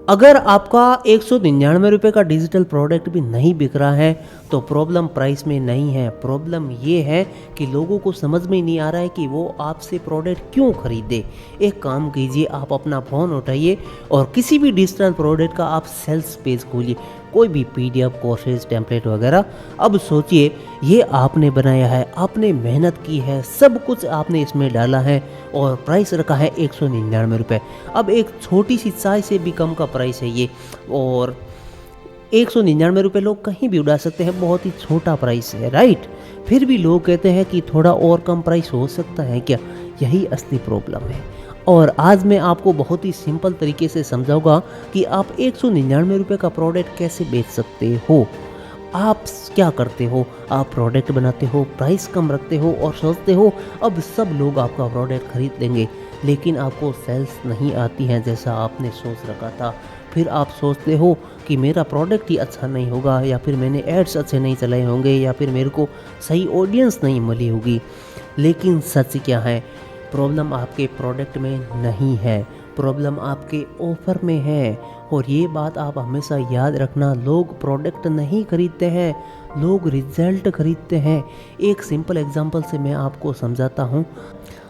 अगर आपका 199 का डिजिटल प्रोडक्ट भी नहीं बिक रहा है तो प्रॉब्लम प्राइस में नहीं है, प्रॉब्लम ये है कि लोगों को समझ में नहीं आ रहा है कि वो आपसे प्रोडक्ट क्यों खरीदे। एक काम कीजिए, आप अपना फ़ोन उठाइए और किसी भी डिजिटल प्रोडक्ट का आप सेल्स पेज खोलिए, कोई भी पीडीएफ, कोर्सेज, टेम्पलेट वगैरह। अब सोचिए, ये आपने बनाया है, आपने मेहनत की है, सब कुछ आपने इसमें डाला है और प्राइस रखा है 199 रुपये। अब एक छोटी सी चाय से भी कम का प्राइस है ये, और 199 रुपये लोग कहीं भी उड़ा सकते हैं, बहुत ही छोटा प्राइस है, राइट। फिर भी लोग कहते हैं कि थोड़ा और कम प्राइस हो सकता है क्या। यही असली प्रॉब्लम है। और आज मैं आपको बहुत ही सिंपल तरीके से समझाऊंगा कि आप 199 रुपये का प्रोडक्ट कैसे बेच सकते हो। आप क्या करते हो, आप प्रोडक्ट बनाते हो, प्राइस कम रखते हो और सोचते हो अब सब लोग आपका प्रोडक्ट खरीद लेंगे, लेकिन आपको सेल्स नहीं आती हैं जैसा आपने सोच रखा था। फिर आप सोचते हो कि मेरा प्रोडक्ट ही अच्छा नहीं होगा, या फिर मैंने एड्स अच्छे नहीं चलाए होंगे, या फिर मेरे को सही ऑडियंस नहीं मिली होगी। लेकिन सच क्या है, प्रॉब्लम आपके प्रोडक्ट में नहीं है, प्रॉब्लम आपके ऑफ़र में है। और ये बात आप हमेशा याद रखना, लोग प्रोडक्ट नहीं खरीदते हैं, लोग रिजल्ट खरीदते हैं। एक सिंपल एग्जांपल से मैं आपको समझाता हूँ।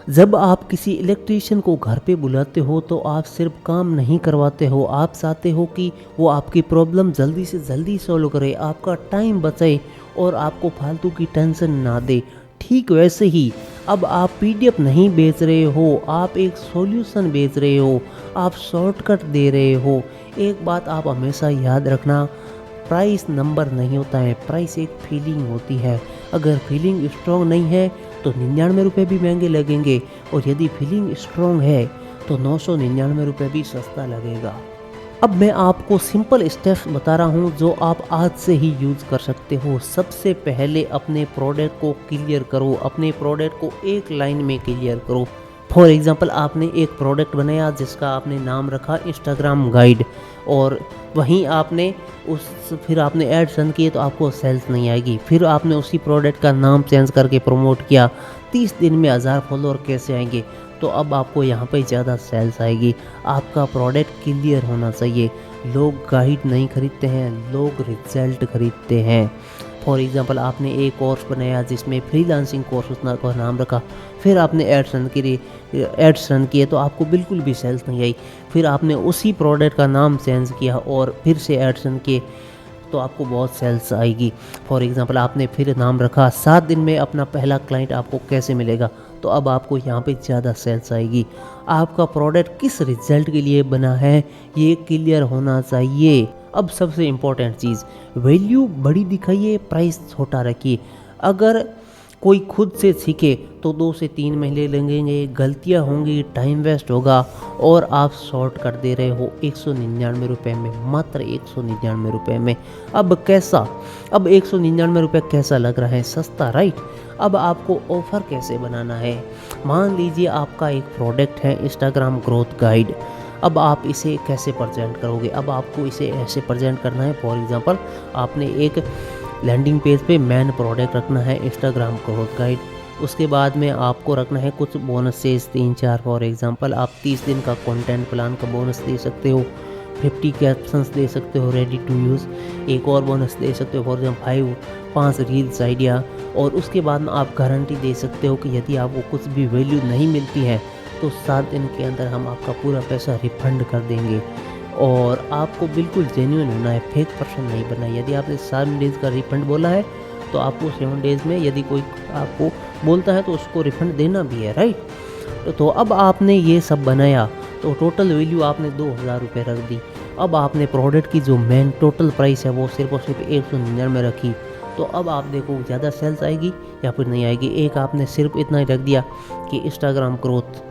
जब आप किसी इलेक्ट्रीशियन को घर पे बुलाते हो तो आप सिर्फ काम नहीं करवाते हो, आप चाहते हो कि वो आपकी प्रॉब्लम जल्दी से जल्दी सॉल्व करे, आपका टाइम बचाए और आपको फालतू की टेंशन ना दे। ठीक वैसे ही अब आप पीडीएफ नहीं बेच रहे हो, आप एक सॉल्यूशन बेच रहे हो, आप शॉर्टकट दे रहे हो। एक बात आप हमेशा याद रखना, प्राइस नंबर नहीं होता है, प्राइस एक फीलिंग होती है। अगर फीलिंग स्ट्रॉन्ग नहीं है तो 99 रुपये भी महंगे लगेंगे, और यदि फीलिंग स्ट्रॉन्ग है तो 999 रुपये भी सस्ता लगेगा। अब मैं आपको सिंपल स्टेप्स बता रहा हूँ जो आप आज से ही यूज़ कर सकते हो। सबसे पहले अपने प्रोडक्ट को क्लियर करो, अपने प्रोडक्ट को एक लाइन में क्लियर करो। फॉर एग्ज़ाम्पल, आपने एक प्रोडक्ट बनाया जिसका आपने नाम रखा इंस्टाग्राम गाइड, और वहीं आपने फिर आपने एड्स रन किए तो आपको सेल्स नहीं आएगी। फिर आपने उसी प्रोडक्ट का नाम चेंज करके प्रमोट किया, 30 दिन में 1000 फॉलोअर कैसे आएंगे, तो अब आपको यहाँ पे ज़्यादा सेल्स आएगी। आपका प्रोडक्ट क्लियर होना चाहिए। लोग गाइड नहीं खरीदते हैं, लोग रिजल्ट खरीदते हैं। फॉर एग्ज़ाम्पल, आपने एक कोर्स बनाया जिसमें फ्रीलांसिंग कोर्स उसका का नाम रखा, फिर आपने एड्स रन किए तो आपको बिल्कुल भी सेल्स नहीं आई। फिर आपने उसी प्रोडक्ट का नाम चेंज किया और फिर से एड्स रन किए तो आपको बहुत सेल्स आएगी। फॉर एग्ज़ाम्पल, आपने फिर नाम रखा 7 दिन में अपना पहला क्लाइंट आपको कैसे मिलेगा, तो अब आपको यहाँ पे ज़्यादा सेल्स आएगी। आपका प्रोडक्ट किस रिजल्ट के लिए बना है ये क्लियर होना चाहिए। अब सबसे इम्पोर्टेंट चीज़, वैल्यू बड़ी दिखाइए, प्राइस छोटा रखिए। अगर कोई खुद से सीखे तो 2 से 3 महीने लगेंगे, गलतियाँ होंगी, टाइम वेस्ट होगा, और आप शॉर्ट कर दे रहे हो 199 में, मात्र 199 में। अब कैसा, अब 199 कैसा लग रहा है, सस्ता, राइट। अब आपको ऑफ़र कैसे बनाना है। मान लीजिए आपका एक प्रोडक्ट है इंस्टाग्राम ग्रोथ गाइड, अब आप इसे कैसे प्रेजेंट करोगे। अब आपको इसे ऐसे प्रेजेंट करना है, फॉर एग्ज़ाम्पल आपने एक लैंडिंग पेज पे मेन प्रोडक्ट रखना है इंस्टाग्राम ग्रोथ गाइड, उसके बाद में आपको रखना है कुछ बोनसेस 3-4। फॉर एग्ज़ाम्पल, आप 30 दिन का कंटेंट प्लान का बोनस दे सकते हो, 50 कैप्शंस दे सकते हो रेडी टू यूज़, एक और बोनस दे सकते हो फॉर एग्जाम्पल 5 रील्स आइडिया। और उसके बाद में आप गारंटी दे सकते हो कि यदि आपको कुछ भी वैल्यू नहीं मिलती है तो 7 दिन के अंदर हम आपका पूरा पैसा रिफंड कर देंगे। और आपको बिल्कुल जेन्युइन होना है, फेक पर्सन नहीं बनना है। यदि आपने 7 डेज़ का रिफंड बोला है तो आपको 7 डेज़ में यदि कोई आपको बोलता है तो उसको रिफंड देना भी है, राइट। तो अब आपने ये सब बनाया तो टोटल वैल्यू आपने 2000 रुपये रख दी। अब आपने प्रोडक्ट की जो मेन टोटल प्राइस है वो सिर्फ और सिर्फ 199 रखी, तो अब आप देखो ज़्यादा सेल्स आएगी या फिर नहीं आएगी। एक आपने सिर्फ इतना ही रख दिया कि इंस्टाग्राम ग्रोथ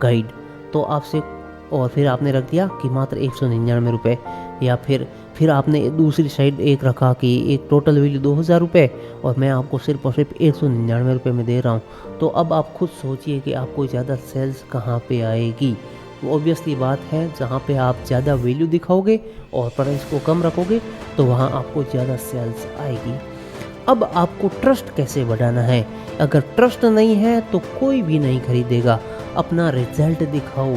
गाइड, तो आपसे, और फिर आपने रख दिया कि मात्र 199 रुपये, या फिर आपने दूसरी साइड एक रखा कि एक टोटल वैल्यू 2000 रुपये और मैं आपको सिर्फ और सिर्फ 199 रुपये में दे रहा हूँ। तो अब आप खुद सोचिए कि आपको ज़्यादा सेल्स कहाँ पे आएगी। तो ऑब्वियसली बात है, जहाँ पे आप ज़्यादा वैल्यू दिखाओगे और प्राइस को कम रखोगे तो वहाँ आपको ज़्यादा सेल्स आएगी। अब आपको ट्रस्ट कैसे बढ़ाना है। अगर ट्रस्ट नहीं है तो कोई भी नहीं खरीदेगा। अपना रिजल्ट दिखाओ,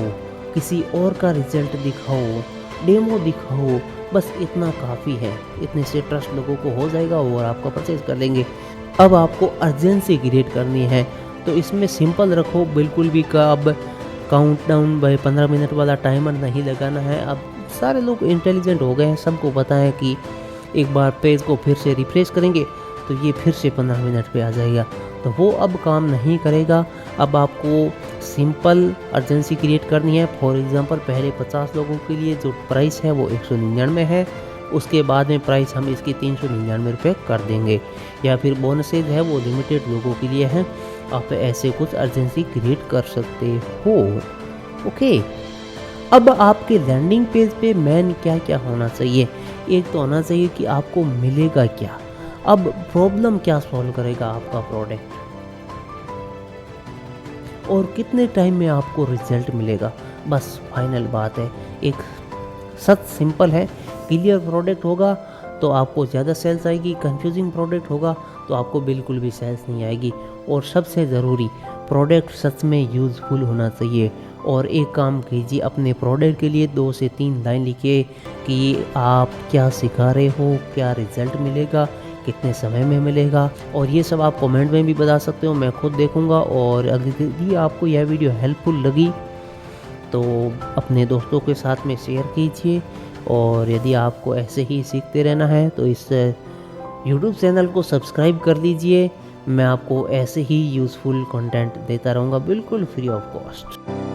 किसी और का रिजल्ट दिखाओ, डेमो दिखाओ, बस इतना काफ़ी है। इतने से ट्रस्ट लोगों को हो जाएगा और आपका परचेज़ कर लेंगे। अब आपको अर्जेंसी क्रिएट करनी है, तो इसमें सिंपल रखो, बिल्कुल भी का अब काउंटडाउन बाय 15 मिनट वाला टाइमर नहीं लगाना है। अब सारे लोग इंटेलिजेंट हो गए हैं, सबको पता है कि एक बार पेज को फिर से रिफ्रेश करेंगे तो ये फिर से 15 मिनट पे आ जाएगा, तो वो अब काम नहीं करेगा। अब आपको सिंपल अर्जेंसी क्रिएट करनी है। फॉर एग्ज़ाम्पल पहले 50 लोगों के लिए जो प्राइस है वो 199 है, उसके बाद में प्राइस हम इसकी 399 रुपये कर देंगे, या फिर बोनसेज है वो लिमिटेड लोगों के लिए हैं। आप ऐसे कुछ अर्जेंसी क्रिएट कर सकते हो। ओके, अब आपके लैंडिंग पेज पे मेन क्या क्या होना चाहिए? एक तो होना चाहिए कि आपको मिलेगा क्या, अब प्रॉब्लम क्या सॉल्व करेगा आपका प्रोडक्ट, और कितने टाइम में आपको रिजल्ट मिलेगा। बस फाइनल बात है, एक सच सिंपल है। क्लियर प्रोडक्ट होगा तो आपको ज़्यादा सेल्स आएगी, कंफ्यूजिंग प्रोडक्ट होगा तो आपको बिल्कुल भी सेल्स नहीं आएगी। और सबसे ज़रूरी, प्रोडक्ट सच में यूज़फुल होना चाहिए। और एक काम कीजिए, अपने प्रोडक्ट के लिए 2 से 3 लाइन लिखिए कि आप क्या सिखा रहे हो, क्या रिज़ल्ट मिलेगा, कितने समय में मिलेगा, और ये सब आप कमेंट में भी बता सकते हो, मैं खुद देखूंगा। और अगर यदि आपको यह वीडियो हेल्पफुल लगी तो अपने दोस्तों के साथ में शेयर कीजिए। और यदि आपको ऐसे ही सीखते रहना है तो इस यूट्यूब चैनल को सब्सक्राइब कर लीजिए। मैं आपको ऐसे ही यूज़फुल कंटेंट देता रहूँगा, बिल्कुल फ्री ऑफ कॉस्ट।